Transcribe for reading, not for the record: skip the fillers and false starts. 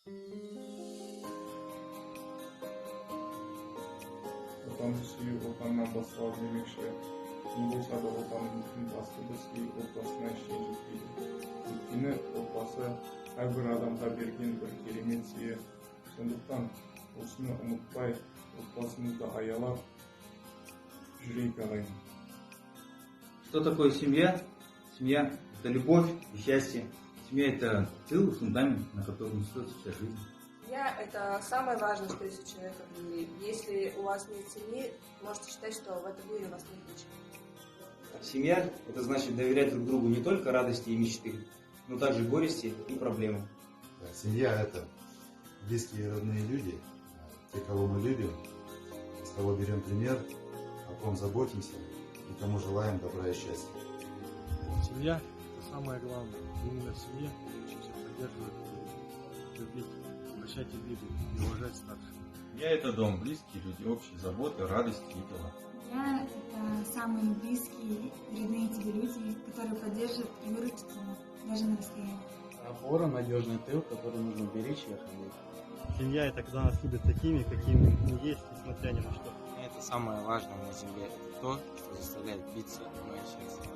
Отан сүйүү отандан басқа демекші, не болса да отанымыздың басты бізге отбасына шейін жетпейді. Өйткені отбасы әрбір адамға берген бір керемет сыйы. Сондықтан осыны ұмытпай, отбасымызды аялап жүрейік ағайын. Что такое семья? Семья – это любовь и счастье. Семья – это тыл, фундамент, на котором строится вся жизнь. Семья – это самое важное, что есть у человека в мире. Если у вас нет семьи, можете считать, что в этом мире у вас нет ничего. Семья – это значит доверять друг другу не только радости и мечты, но также горести и проблемы. Да, семья – это близкие и родные люди, те, кого мы любим, с кого берем пример, о ком заботимся и кому желаем добра и счастья. Семья – это самое главное. Именно в семье мы учимся поддерживать, любить, прощать обиды и уважать старших. Семья – это дом, близкие люди, общие заботы, радости и дела. Семья – это самые близкие и родные тебе люди, которые поддержат и выручат тебя, даже на расстоянии. Опора, надежный тыл, который нужно беречь и охранять. Семья – это когда нас любят такими, какими мы есть, несмотря ни на что. Это самое важное на земле. Это то, что заставляет биться мое сердце.